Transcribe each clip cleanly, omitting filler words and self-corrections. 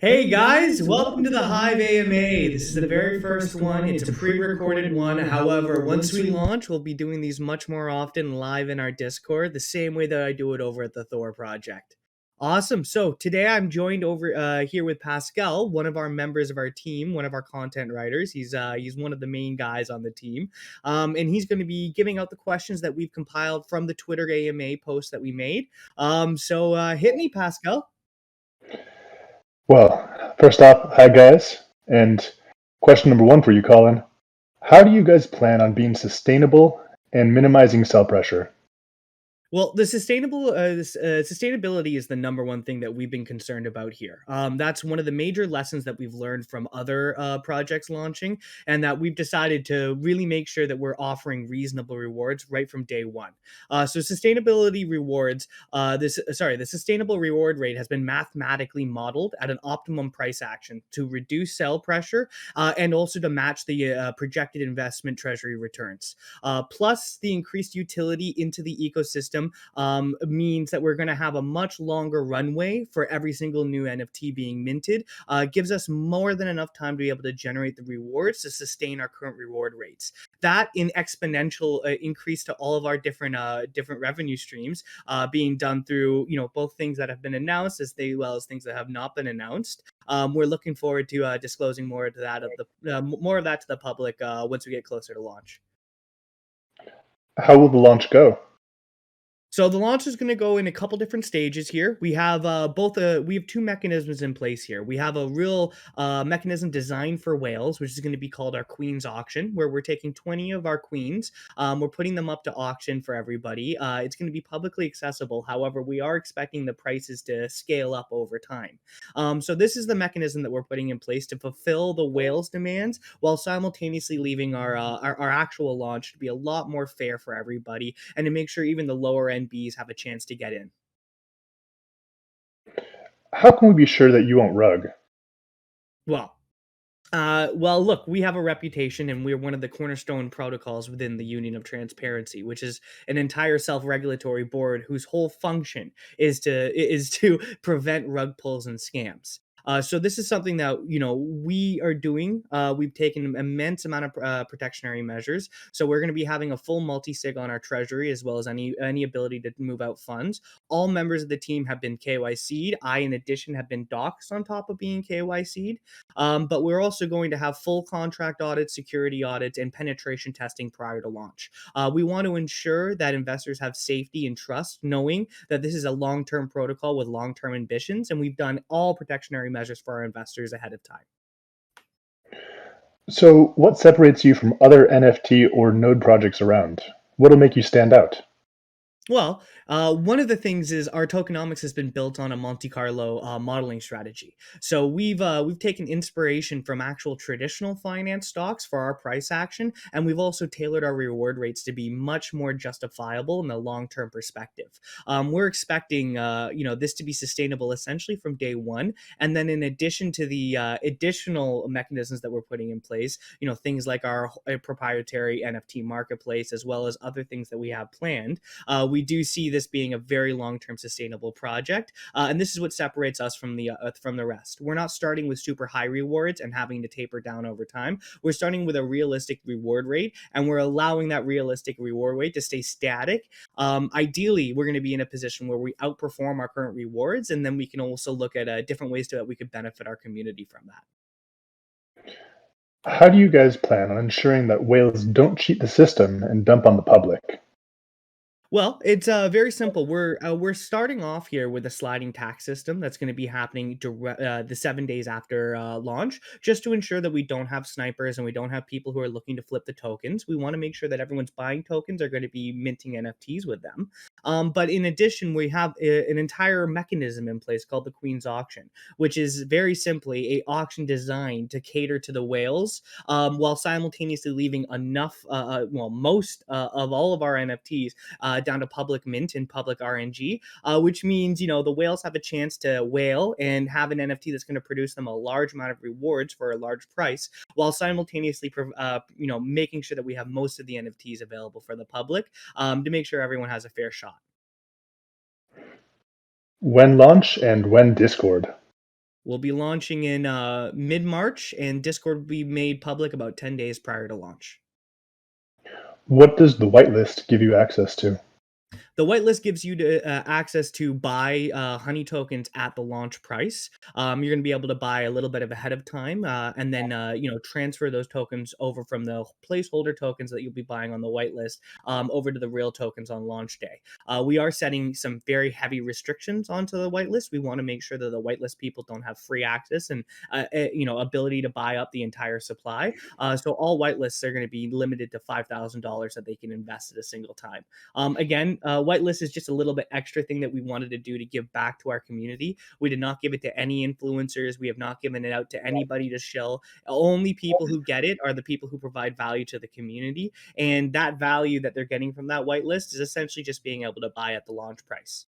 Hey guys, welcome to the Hive AMA. This is the very first one. It's a pre-recorded one. However, once we launch, we'll be doing these much more often live in our Discord, the same way that I do it over at the Thor Project. Awesome. So today I'm joined over here with Pascal, one of our members of our team, one of our content writers. He's one of the main guys on the team, and he's going to be giving out the questions that we've compiled from the Twitter AMA post that we made. So hit me, Pascal. Well, first off, hi guys. And question number one for you, Colin. How do you guys plan on being sustainable and minimizing sell pressure? Well, the sustainability is the number one thing that we've been concerned about here. That's one of the major lessons that we've learned from other projects launching, and that we've decided to really make sure that we're offering reasonable rewards right from day one. So, sustainability rewards. The sustainable reward rate has been mathematically modeled at an optimum price action to reduce sell pressure and also to match the projected investment treasury returns. Plus, the increased utility into the ecosystem means that we're going to have a much longer runway for every single new NFT being minted. Gives us more than enough time to be able to generate the rewards to sustain our current reward rates. That in exponential increase to all of our different revenue streams being done through both things that have been announced as well as things that have not been announced. We're looking forward to disclosing more to that more of that to the public once we get closer to launch. How will the launch go? So the launch is going to go in a couple different stages here. We have we have two mechanisms in place here. We have a real mechanism designed for whales, which is going to be called our Queen's Auction, where we're taking 20 of our queens, we're putting them up to auction for everybody. It's going to be publicly accessible. However, we are expecting the prices to scale up over time. So this is the mechanism that we're putting in place to fulfill the whales' demands while simultaneously leaving our actual launch to be a lot more fair for everybody and to make sure even the lower end bees have a chance to get in. How can we be sure that you won't rug? Well, look, we have a reputation, and we're one of the cornerstone protocols within the Union of Transparency, which is an entire self-regulatory board whose whole function is to prevent rug pulls and scams. So this is something that we are doing. We've taken an immense amount of protectionary measures. So we're going to be having a full multi-sig on our treasury, as well as any ability to move out funds. All members of the team have been KYC'd. I, in addition, have been doxxed on top of being KYC'd. But we're also going to have full contract audits, security audits, and penetration testing prior to launch. We want to ensure that investors have safety and trust, knowing that this is a long-term protocol with long-term ambitions, and we've done all protectionary measures for our investors ahead of time. So, what separates you from other NFT or node projects around? What'll make you stand out? Well, one of the things is our tokenomics has been built on a Monte Carlo modeling strategy. So we've taken inspiration from actual traditional finance stocks for our price action, and we've also tailored our reward rates to be much more justifiable in the long term perspective. We're expecting this to be sustainable essentially from day one, and then in addition to the additional mechanisms that we're putting in place, things like our proprietary NFT marketplace, as well as other things that we have planned. We do see this being a very long-term sustainable project, and this is what separates us from the rest. We're not starting with super high rewards and having to taper down over time. We're starting with a realistic reward rate, and we're allowing that realistic reward rate to stay static. Ideally, we're going to be in a position where we outperform our current rewards, and then we can also look at different ways that we could benefit our community from that. How do you guys plan on ensuring that whales don't cheat the system and dump on the public? Well, it's very simple. We're starting off here with a sliding tax system that's going to be happening the 7 days after launch, just to ensure that we don't have snipers and we don't have people who are looking to flip the tokens. We want to make sure that everyone's buying tokens are going to be minting NFTs with them. But in addition, we have an entire mechanism in place called the Queen's Auction, which is very simply a auction designed to cater to the whales, while simultaneously leaving enough, most of all of our NFTs down to public mint and public RNG, which means the whales have a chance to whale and have an NFT that's going to produce them a large amount of rewards for a large price, while simultaneously making sure that we have most of the NFTs available for the public, to make sure everyone has a fair shot. When launch and when Discord? We'll be launching in mid March, and Discord will be made public about 10 days prior to launch. What does the whitelist give you access to? The whitelist gives you access to buy honey tokens at the launch price. You're going to be able to buy a little bit of ahead of time, and then transfer those tokens over from the placeholder tokens that you'll be buying on the whitelist over to the real tokens on launch day. We are setting some very heavy restrictions onto the whitelist. We want to make sure that the whitelist people don't have free access and ability to buy up the entire supply. So all whitelists are going to be limited to $5,000 that they can invest at a single time. Again, Whitelist is just a little bit extra thing that we wanted to do to give back to our community. We did not give it to any influencers. We have not given it out to anybody to shill. Only people who get it are the people who provide value to the community. And that value that they're getting from that whitelist is essentially just being able to buy at the launch price.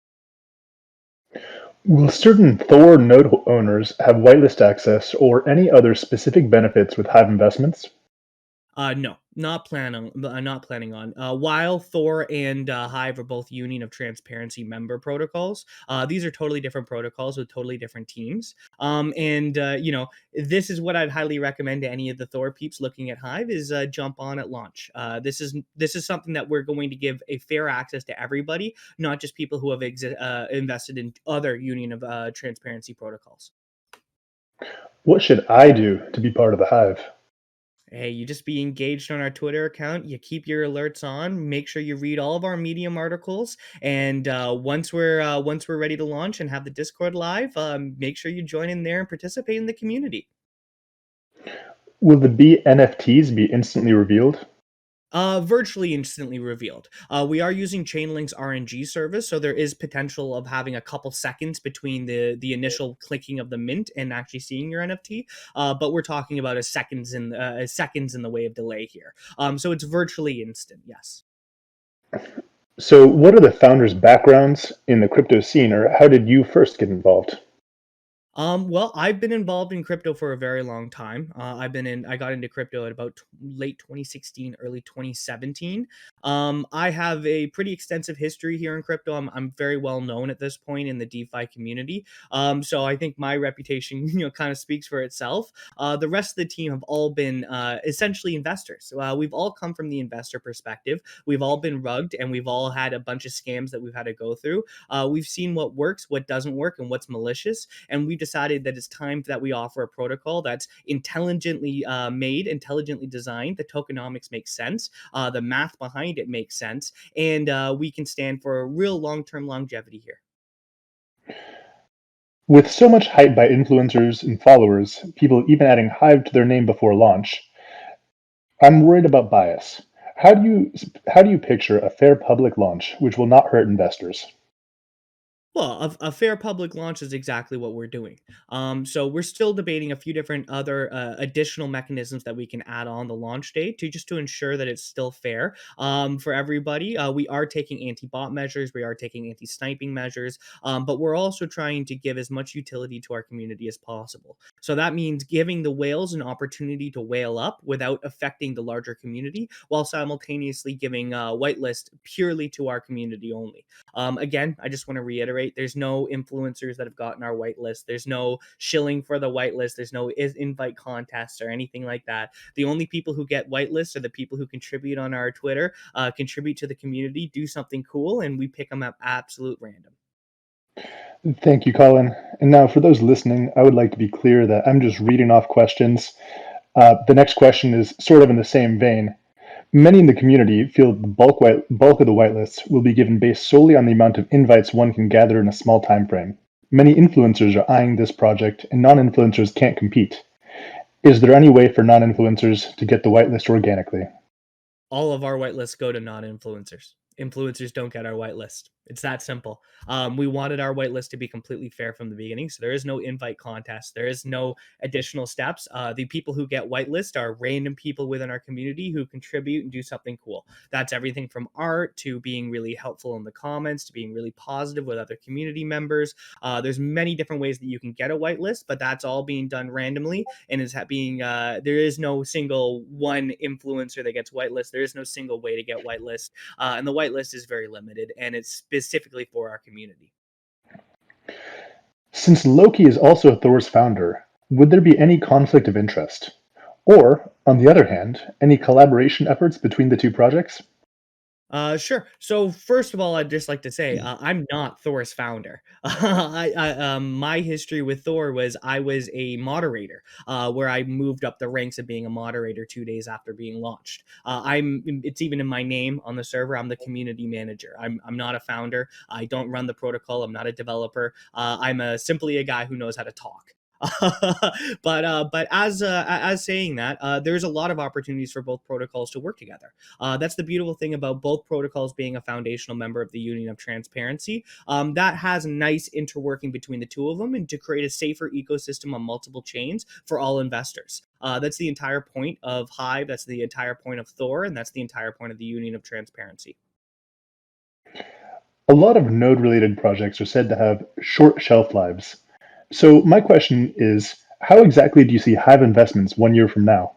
Will certain Thor node owners have whitelist access or any other specific benefits with Hive investments? No, not planning on. While Thor and Hive are both Union of Transparency member protocols, these are totally different protocols with totally different teams. And this is what I'd highly recommend to any of the Thor peeps looking at Hive is jump on at launch. This is something that we're going to give a fair access to everybody, not just people who have invested in other Union of Transparency protocols. What should I do to be part of the Hive? Hey, you just be engaged on our Twitter account. You keep your alerts on. Make sure you read all of our Medium articles. And once we're ready to launch and have the Discord live, make sure you join in there and participate in the community. Will the B NFTs be instantly revealed? Virtually instantly revealed. We are using Chainlink's RNG service, so there is potential of having a couple seconds between the initial clicking of the mint and actually seeing your NFT. But we're talking about a seconds in the way of delay here. So it's virtually instant. Yes. So, what are the founders' backgrounds in the crypto scene, or how did you first get involved? Well, I've been involved in crypto for a very long time. I got into crypto at about late 2016, early 2017. I have a pretty extensive history here in crypto. I'm very well known at this point in the DeFi community. So I think my reputation, kind of speaks for itself. The rest of the team have all been essentially investors. We've all come from the investor perspective. We've all been rugged, and we've all had a bunch of scams that we've had to go through. We've seen what works, what doesn't work, and what's malicious, and we decided that it's time that we offer a protocol that's intelligently made, intelligently designed. The tokenomics make sense. The math behind it makes sense, and we can stand for a real long-term longevity here. With so much hype by influencers and followers, people even adding Hive to their name before launch, I'm worried about bias. How do you picture a fair public launch which will not hurt investors? Well, a fair public launch is exactly what we're doing. So we're still debating a few different other additional mechanisms that we can add on the launch day to ensure that it's still fair for everybody. We are taking anti-bot measures, we are taking anti-sniping measures, but we're also trying to give as much utility to our community as possible. So that means giving the whales an opportunity to whale up without affecting the larger community, while simultaneously giving whitelist purely to our community only. Again, I just want to reiterate there's no influencers that have gotten our whitelist. There's no shilling for the whitelist. There's no invite contests or anything like that. The only people who get whitelists are the people who contribute on our Twitter, contribute to the community, do something cool, and we pick them up absolute random. Thank you, Colin. And now, for those listening, I would like to be clear that I'm just reading off questions. The next question is sort of in the same vein. Many in the community feel the bulk of the whitelists will be given based solely on the amount of invites one can gather in a small time frame. Many influencers are eyeing this project, and non-influencers can't compete. Is there any way for non-influencers to get the whitelist organically? All of our whitelists go to non-influencers. Influencers don't get our whitelist. It's that simple. We wanted our whitelist to be completely fair from the beginning, so there is no invite contest. There is no additional steps. The people who get whitelist are random people within our community who contribute and do something cool. That's everything from art to being really helpful in the comments to being really positive with other community members. There's many different ways that you can get a whitelist, but that's all being done randomly and is being there is no single one influencer that gets whitelist. There is no single way to get whitelist, and the whitelist is very limited, and it's specifically for our community. Since Loki is also Thor's founder, would there be any conflict of interest? Or, on the other hand, any collaboration efforts between the two projects? Sure. So first of all, I'd just like to say I'm not Thor's founder. My history with Thor was I was a moderator, where I moved up the ranks of being a moderator 2 days after being launched. It's even in my name on the server. I'm the community manager. I'm not a founder. I don't run the protocol. I'm not a developer. Simply a guy who knows how to talk. But as saying that, there's a lot of opportunities for both protocols to work together. That's the beautiful thing about both protocols being a foundational member of the Union of Transparency. That has a nice interworking between the two of them and to create a safer ecosystem on multiple chains for all investors. That's the entire point of Hive. That's the entire point of Thor. And that's the entire point of the Union of Transparency. A lot of node related projects are said to have short shelf lives. So, my question is how exactly do you see Hive investments 1 year from now?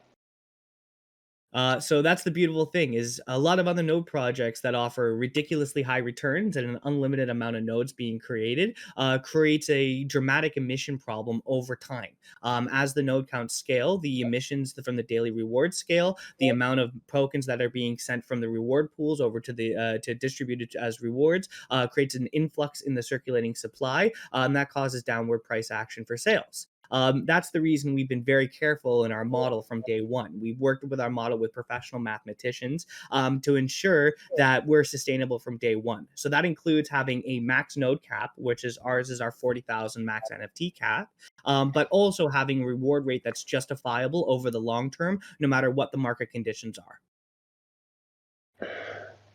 So that's the beautiful thing is a lot of other node projects that offer ridiculously high returns and an unlimited amount of nodes being created creates a dramatic emission problem over time. As the node counts scale, the emissions from the daily reward scale, the amount of tokens that are being sent from the reward pools over to the to distributed as rewards creates an influx in the circulating supply, and that causes downward price action for sales. That's the reason we've been very careful in our model from day one. We've worked with our model with professional mathematicians to ensure that we're sustainable from day one. So that includes having a max node cap, which is ours is our 40,000 max NFT cap, but also having a reward rate that's justifiable over the long term, no matter what the market conditions are.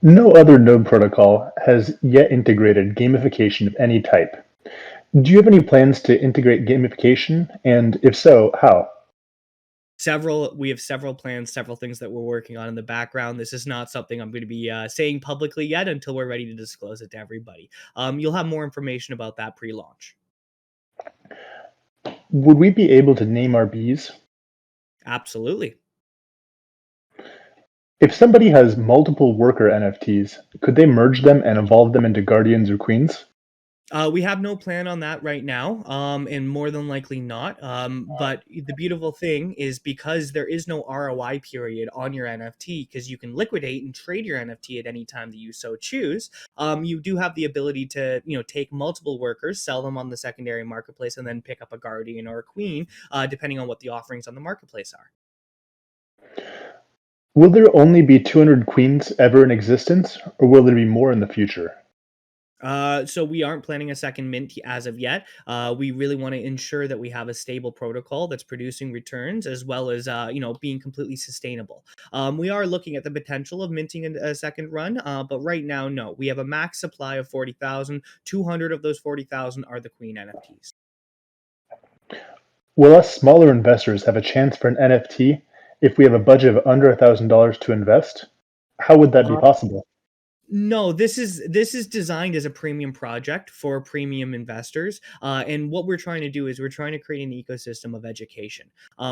No other node protocol has yet integrated gamification of any type. Do you have any plans to integrate gamification? And if so, how? We have several plans, several things that we're working on in the background. This is not something I'm going to be saying publicly yet until we're ready to disclose it to everybody. You'll have more information about that pre-launch. Would we be able to name our bees? Absolutely. If somebody has multiple worker NFTs, could they merge them and evolve them into guardians or queens? We have no plan on that right now, and more than likely not. But the beautiful thing is because there is no ROI period on your NFT, because you can liquidate and trade your NFT at any time that you so choose. You do have the ability to, take multiple workers, sell them on the secondary marketplace, and then pick up a guardian or a queen, depending on what the offerings on the marketplace are. Will there only be 200 queens ever in existence, or will there be more in the future? So we aren't planning a second mint as of yet. We really want to ensure that we have a stable protocol that's producing returns as well as being completely sustainable. We are looking at the potential of minting a second run, but right now, no. We have a max supply of 40,000. 200 of those 40,000 are the Queen NFTs. Will us smaller investors have a chance for an NFT if we have a budget of under $1,000 to invest? How would that be possible? No, this is designed as a premium project for premium investors, and what we're trying to do is we're trying to create an ecosystem of education.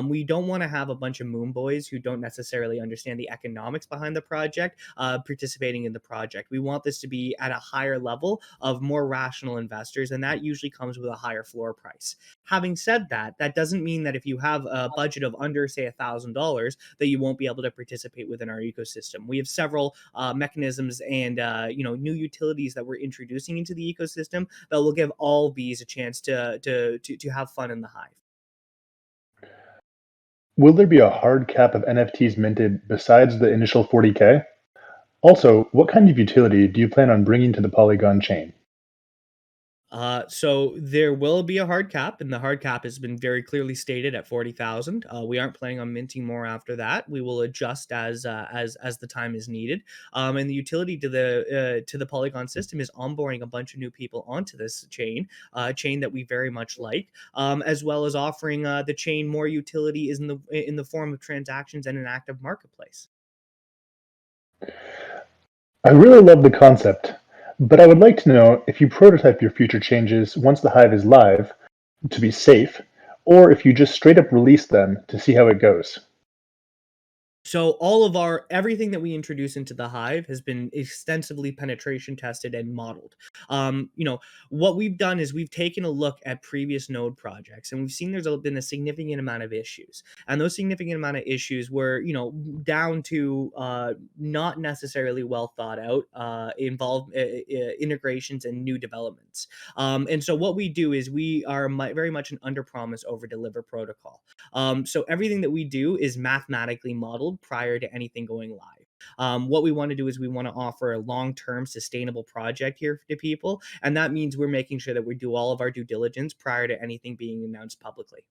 We don't want to have a bunch of moon boys who don't necessarily understand the economics behind the project participating in the project. We want this to be at a higher level of more rational investors, and that usually comes with a higher floor price. Having said that, that doesn't mean that if you have a budget of under, say, $1,000, that you won't be able to participate within our ecosystem. We have several mechanisms and new utilities that we're introducing into the ecosystem that will give all bees a chance to have fun in the hive. Will there be a hard cap of NFTs minted besides the initial 40K? Also, what kind of utility do you plan on bringing to the Polygon chain? So there will be a hard cap, and the hard cap has been very clearly stated at 40,000. We aren't planning on minting more after that. We will adjust as the time is needed. And the utility to the Polygon system is onboarding a bunch of new people onto this chain, chain that we very much like, as well as offering the chain more utility is in the form of transactions and an active marketplace. I really love the concept, but I would like to know if you prototype your future changes once the Hive is live to be safe, or if you just straight up release them to see how it goes. So all of our everything that we introduce into the Hive has been extensively penetration tested and modeled. You know, what we've done is we've taken a look at previous node projects, and we've seen been a significant amount of issues, and those significant amount of issues were, down to not necessarily well thought out, involved integrations and new developments. And so what we do is we are very much an under promise over deliver protocol. So everything that we do is mathematically modeled prior to anything going live. What we want to do is we want to offer a long-term sustainable project here to people, and that means we're making sure that we do all of our due diligence prior to anything being announced publicly.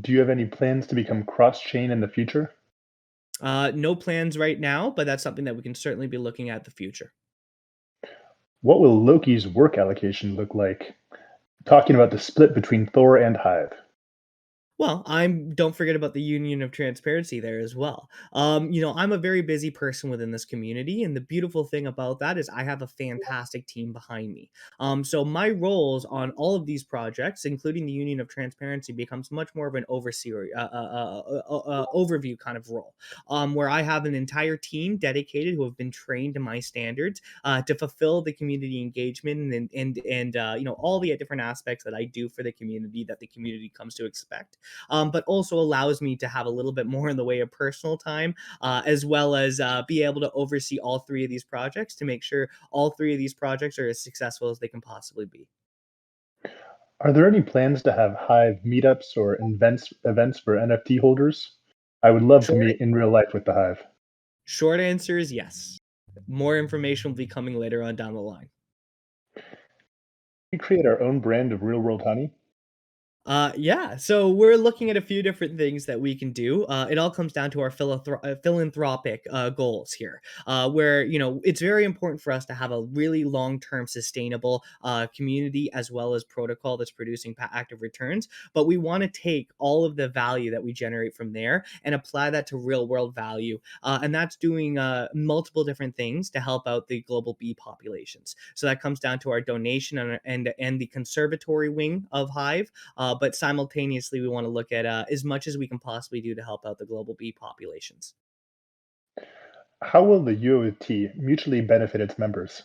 Do you have any plans to become cross-chain in the future? No plans right now, but that's something that we can certainly be looking at the future. What will Loki's work allocation look like? Talking about the split between Thor and Hive. Well, I'm don't forget about the union of transparency there as well. I'm a very busy person within this community, and the beautiful thing about that is I have a fantastic team behind me. So my roles on all of these projects, including the union of transparency, becomes much more of an overseer, overview kind of role, where I have an entire team dedicated who have been trained to my standards to fulfill the community engagement and all the different aspects that I do for the community that the community comes to expect, but also allows me to have a little bit more in the way of personal time, as well as be able to oversee all three of these projects to make sure all three of these projects are as successful as they can possibly be. Are there any plans to have Hive meetups or events for NFT holders? I would love to Short, meet in real life with the Hive. short answer is yes. More information will be coming later on down the line. We create our own brand of real world honey. Yeah, so we're looking at a few different things that we can do. It all comes down to our philanthropic goals here, where it's very important for us to have a really long-term, sustainable community as well as protocol that's producing active returns. But we want to take all of the value that we generate from there and apply that to real-world value, and that's doing multiple different things to help out the global bee populations. So that comes down to our donation and the conservatory wing of Hive, but simultaneously, we want to look at as much as we can possibly do to help out the global bee populations. How will the UOT mutually benefit its members?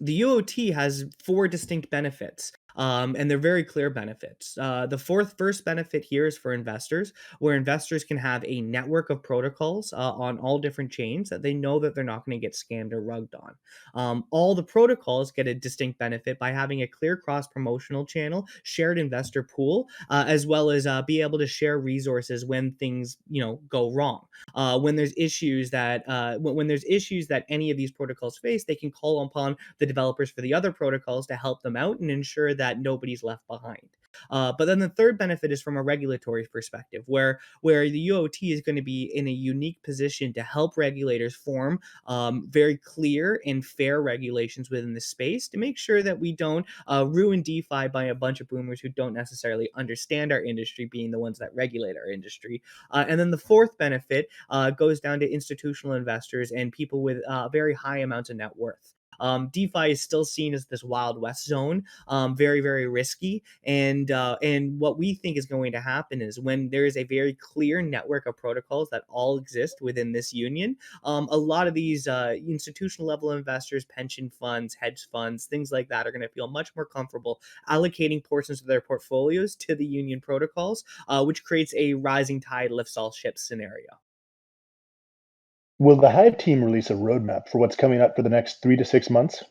The UOT has four distinct benefits, and they're very clear benefits. The first benefit here is for investors, where investors can have a network of protocols on all different chains that they know that they're not going to get scammed or rugged on. All the protocols get a distinct benefit by having a clear cross promotional channel, shared investor pool, as well as be able to share resources when things go wrong. When there's issues that any of these protocols face, they can call upon the developers for the other protocols to help them out and ensure that nobody's left behind. But then the third benefit is from a regulatory perspective, where the UOT is going to be in a unique position to help regulators form very clear and fair regulations within the space to make sure that we don't ruin DeFi by a bunch of boomers who don't necessarily understand our industry, being the ones that regulate our industry. And then the fourth benefit goes down to institutional investors and people with very high amounts of net worth. DeFi is still seen as this wild west zone, very very risky, and what we think is going to happen is when there is a very clear network of protocols that all exist within this union, a lot of these institutional level investors, pension funds, hedge funds, things like that, are going to feel much more comfortable allocating portions of their portfolios to the union protocols, which creates a rising tide lifts all ships scenario. Will the Hive team release a roadmap for what's coming up for the next 3 to 6 months?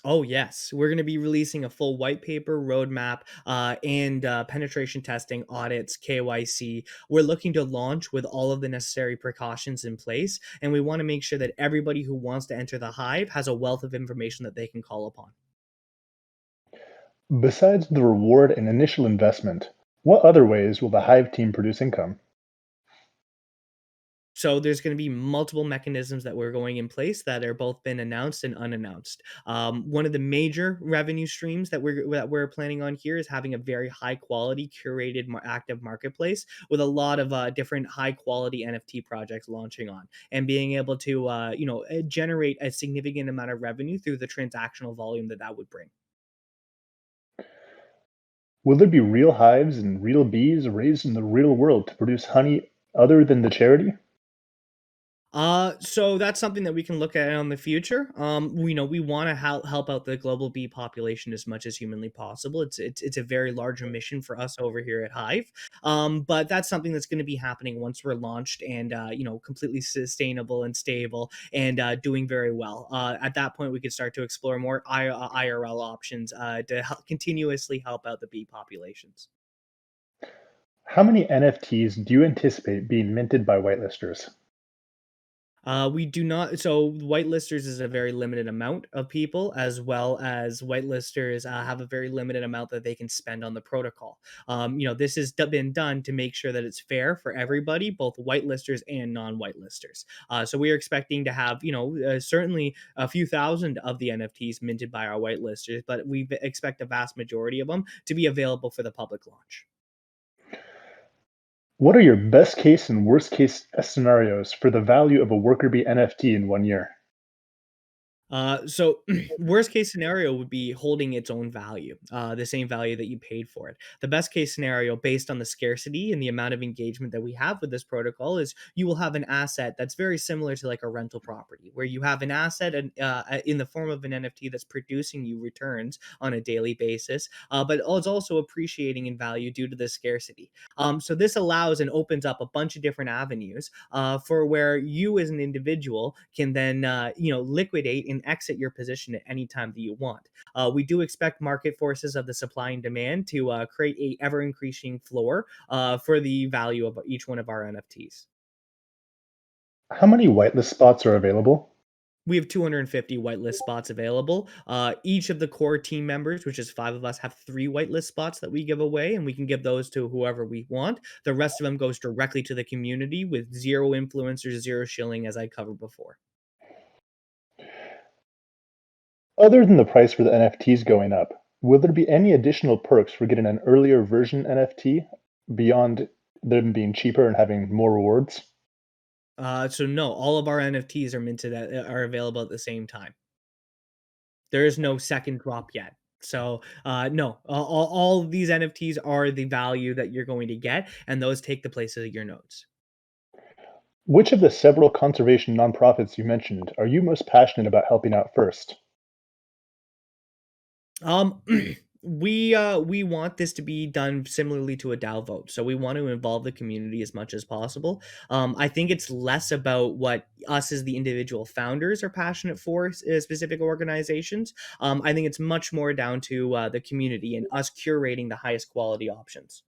Oh, yes. We're going to be releasing a full white paper roadmap and penetration testing, audits, KYC. We're looking to launch with all of the necessary precautions in place. And we want to make sure that everybody who wants to enter the Hive has a wealth of information that they can call upon. Besides the reward and initial investment, what other ways will the Hive team produce income? So there's going to be multiple mechanisms that we're going in place that are both been announced and unannounced. One of the major revenue streams that we're planning on here is having a very high quality curated active marketplace with a lot of different high quality NFT projects launching on and being able to generate a significant amount of revenue through the transactional volume that that would bring. Will there be real hives and real bees raised in the real world to produce honey other than the charity? So that's something that we can look at in the future. We know we want to help out the global bee population as much as humanly possible. It's a very large mission for us over here at Hive. But that's something that's going to be happening once we're launched and completely sustainable and stable and doing very well. At that point, we could start to explore more IRL options to continuously help out the bee populations. How many NFTs do you anticipate being minted by whitelisters? We do not. So whitelisters is a very limited amount of people, as well as whitelisters have a very limited amount that they can spend on the protocol. This has been done to make sure that it's fair for everybody, both whitelisters and non-whitelisters. So we are expecting to have, certainly a few thousand of the NFTs minted by our whitelisters, but we expect a vast majority of them to be available for the public launch. What are your best case and worst case scenarios for the value of a worker bee NFT in 1 year? So worst case scenario would be holding its own value, the same value that you paid for it. The best case scenario, based on the scarcity and the amount of engagement that we have with this protocol, is you will have an asset that's very similar to like a rental property, where you have an asset in the form of an NFT that's producing you returns on a daily basis, but it's also appreciating in value due to the scarcity. So this allows and opens up a bunch of different avenues for where you as an individual can then liquidate and exit your position at any time that you want. We do expect market forces of the supply and demand to create a ever increasing floor for the value of each one of our NFTs. How many whitelist spots are available? We have 250 whitelist spots available. Each of the core team members, which is five of us, have three whitelist spots that we give away, and we can give those to whoever we want. The rest of them goes directly to the community with zero influencers, zero shilling, as I covered before. Other than the price for the NFTs going up, will there be any additional perks for getting an earlier version NFT beyond them being cheaper and having more rewards? So no, all of our NFTs are minted are available at the same time. There is no second drop yet. So no, all of these NFTs are the value that you're going to get, and those take the place of your nodes. Which of the several conservation nonprofits you mentioned are you most passionate about helping out first? Um, we want this to be done similarly to a DAO vote, so we want to involve the community as much as possible. I think it's less about what us as the individual founders are passionate for, specific organizations. I think it's much more down to the community and us curating the highest quality options.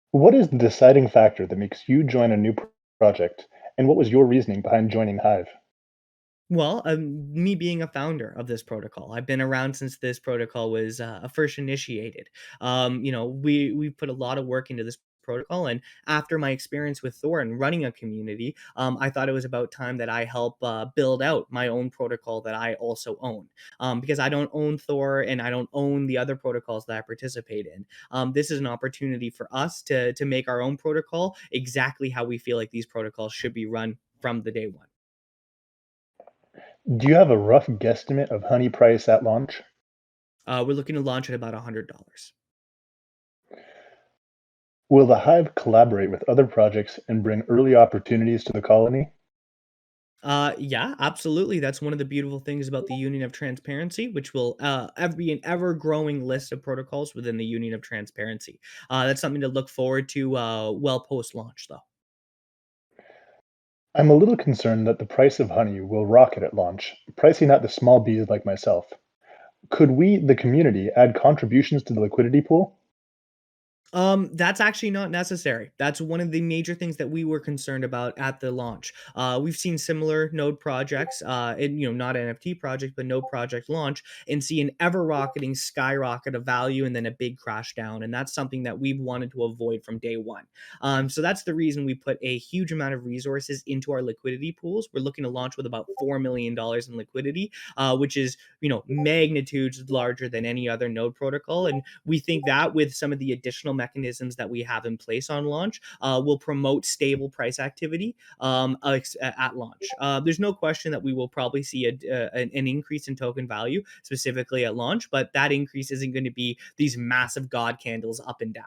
What is the deciding factor that makes you join a new project, and what was your reasoning behind joining Hive? Well, me being a founder of this protocol, I've been around since this protocol was first initiated. We put a lot of work into this protocol, and after my experience with Thor and running a community, I thought it was about time that I help build out my own protocol that I also own. Because I don't own Thor and I don't own the other protocols that I participate in. This is an opportunity for us to make our own protocol exactly how we feel like these protocols should be run from the day one. Do you have a rough guesstimate of honey price at launch? We're looking to launch at about $100. Will the Hive collaborate with other projects and bring early opportunities to the colony? Yeah, absolutely. That's one of the beautiful things about the Union of Transparency, which will be an ever growing list of protocols within the Union of Transparency. That's something to look forward to well post launch, though. I'm a little concerned that the price of honey will rocket at launch, pricing out the small bees like myself. Could we, the community, add contributions to the liquidity pool? That's actually not necessary. That's one of the major things that we were concerned about at the launch. We've seen similar node projects, and not NFT project, but node project launch, and see an ever rocketing skyrocket of value and then a big crash down. And that's something that we've wanted to avoid from day one. So that's the reason we put a huge amount of resources into our liquidity pools. We're looking to launch with about $4 million in liquidity, which is magnitudes larger than any other node protocol. And we think that with some of the additional mechanisms that we have in place on launch, will promote stable price activity at launch. There's no question that we will probably see an increase in token value specifically at launch, but that increase isn't going to be these massive god candles up and down.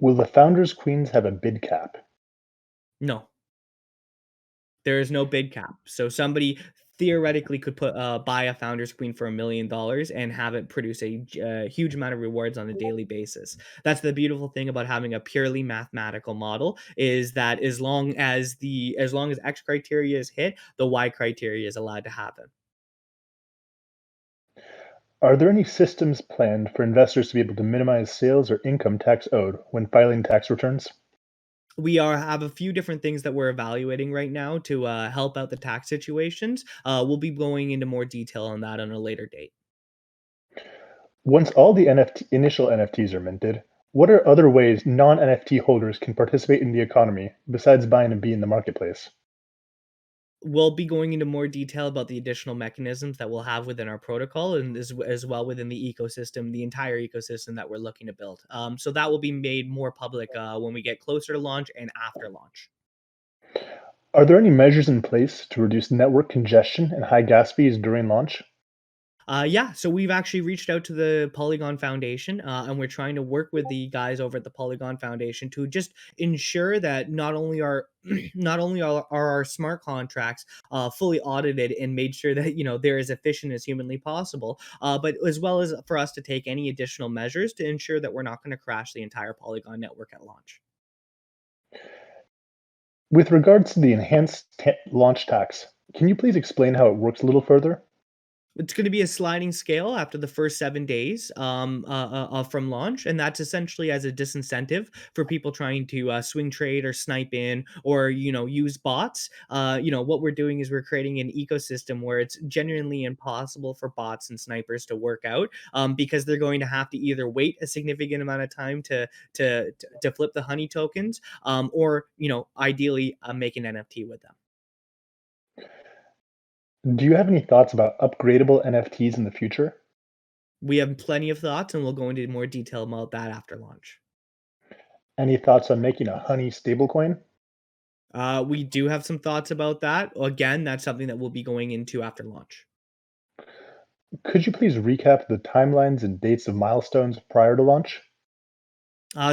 Will the founders' queens have a bid cap? No, there is no bid cap. So somebody theoretically could buy a founder's queen for $1 million and have it produce a huge amount of rewards on a daily basis. That's the beautiful thing about having a purely mathematical model, is that as long as X criteria is hit, the Y criteria is allowed to happen. Are there any systems planned for investors to be able to minimize sales or income tax owed when filing tax returns? We are have a few different things that we're evaluating right now to help out the tax situations. We'll be going into more detail on that on a later date. Once all the initial NFTs are minted, what are other ways non NFT holders can participate in the economy besides buying and be in the marketplace? We'll be going into more detail about the additional mechanisms that we'll have within our protocol, and as well within the ecosystem, the entire ecosystem that we're looking to build. So that will be made more public when we get closer to launch and after launch. Are there any measures in place to reduce network congestion and high gas fees during launch? Yeah, so we've actually reached out to the Polygon Foundation, and we're trying to work with the guys over at the Polygon Foundation to just ensure that not only are not only are our smart contracts fully audited and made sure that they're as efficient as humanly possible, but as well as for us to take any additional measures to ensure that we're not going to crash the entire Polygon network at launch. With regards to the enhanced launch tax, can you please explain how it works a little further? It's gonna be a sliding scale after the first 7 days, from launch, and that's essentially as a disincentive for people trying to, swing trade or snipe in or, use bots. What we're doing is we're creating an ecosystem where it's genuinely impossible for bots and snipers to work out, because they're going to have to either wait a significant amount of time to flip the honey tokens, or, ideally, make an NFT with them. Do you have any thoughts about upgradable NFTs in the future? We have plenty of thoughts, and we'll go into more detail about that after launch. Any thoughts on making a honey stablecoin? We do have some thoughts about that. Again, that's something that we'll be going into after launch. Could you please recap the timelines and dates of milestones prior to launch?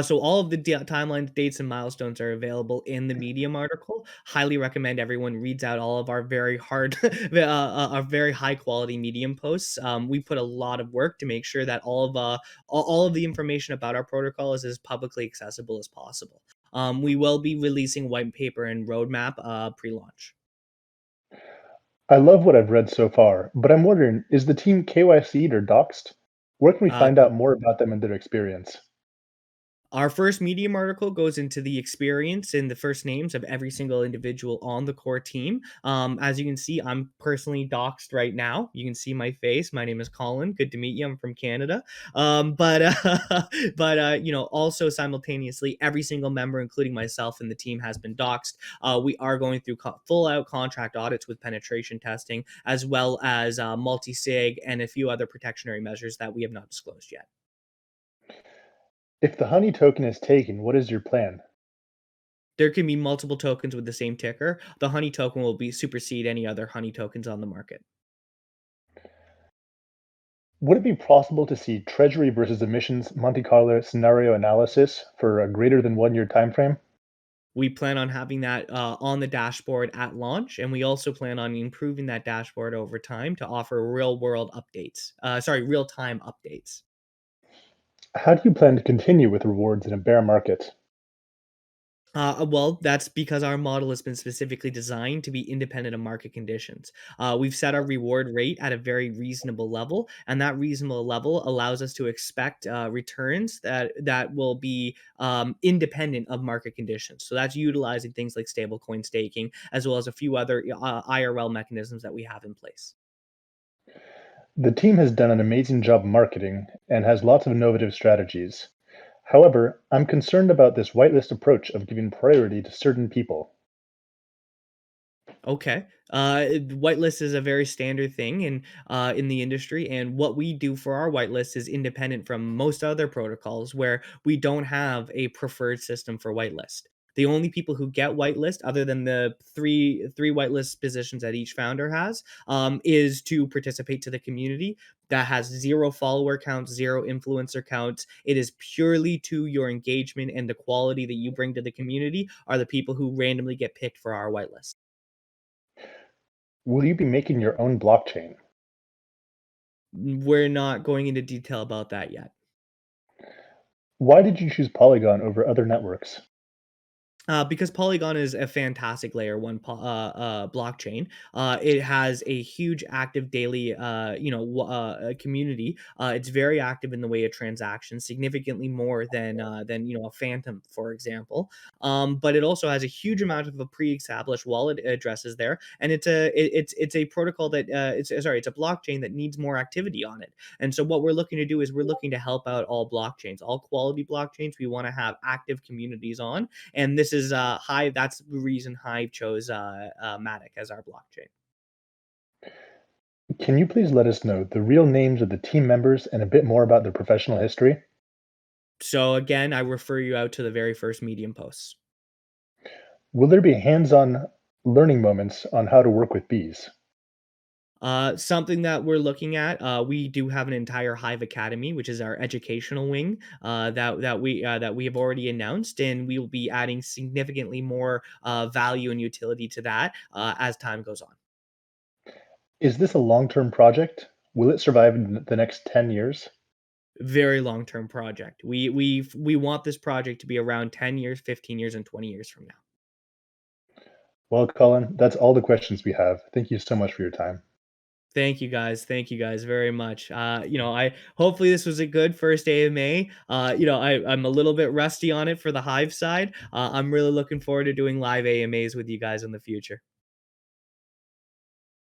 So all of the timelines, dates, and milestones are available in the Medium article. Highly recommend everyone reads out all of our very hard, our very high quality Medium posts. We put a lot of work to make sure that all of the information about our protocol is as publicly accessible as possible. We will be releasing white paper and roadmap pre-launch. I love what I've read so far, but I'm wondering, is the team KYC'd or doxed? Where can we Uh, find out more about them and their experience? Our first Medium article goes into the experience and the first names of every single individual on the core team. As you can see, I'm personally doxxed right now. You can see my face. My name is Colin. Good to meet you. I'm from Canada. Also simultaneously, every single member, including myself and the team, has been doxxed. We are going through full out contract audits with penetration testing, as well as multi sig and a few other protectionary measures that we have not disclosed yet. If the honey token is taken, what is your plan? There can be multiple tokens with the same ticker. The honey token will be supersede any other honey tokens on the market. Would it be possible to see Treasury versus emissions Monte Carlo scenario analysis for a greater than 1 year time frame? We plan on having that on the dashboard at launch, and we also plan on improving that dashboard over time to offer real world updates. Real time updates. How do you plan to continue with rewards in a bear market? Well, that's because our model has been specifically designed to be independent of market conditions. We've set our reward rate at a very reasonable level, and that reasonable level allows us to expect returns that will be independent of market conditions. So that's utilizing things like stablecoin staking, as well as a few other IRL mechanisms that we have in place. The team has done an amazing job marketing and has lots of innovative strategies. However, I'm concerned about this whitelist approach of giving priority to certain people. Okay. Whitelist is a very standard thing in the industry, and what we do for our whitelist is independent from most other protocols where we don't have a preferred system for whitelist. The only people who get whitelist, other than the three whitelist positions that each founder has, is to participate to the community. that has zero follower counts, zero influencer counts. It is purely to your engagement and the quality that you bring to the community are the people who randomly get picked for our whitelist. Will you be making your own blockchain? We're not going into detail about that yet. Why did you choose Polygon over other networks? Because Polygon is a fantastic layer one blockchain. It has a huge active daily, community. It's very active in the way of transactions, significantly more than a Phantom, for example. But it also has a huge amount of a pre-established wallet addresses there, and it's a protocol that it's a blockchain that needs more activity on it. And so what we're looking to do is we're looking to help out all blockchains, all quality blockchains. We want to have active communities on, and this is Hive. That's the reason Hive chose Matic as our blockchain. Can you please let us know the real names of the team members and a bit more about their professional history? So again, I refer you out to the very first Medium posts. Will there be hands-on learning moments on how to work with bees? Something that we're looking at, we do have an entire Hive Academy, which is our educational wing that we have already announced, and we will be adding significantly more value and utility to that as time goes on. Is this a long-term project? Will it survive in the next 10 years? Very long term project. We want this project to be around 10 years, 15 years, and 20 years from now. Well, Colin, that's all the questions we have. Thank you so much for your time. Thank you guys. Thank you guys very much. I hopefully this was a good first AMA. I'm a little bit rusty on it for the Hive side. I'm really looking forward to doing live AMAs with you guys in the future.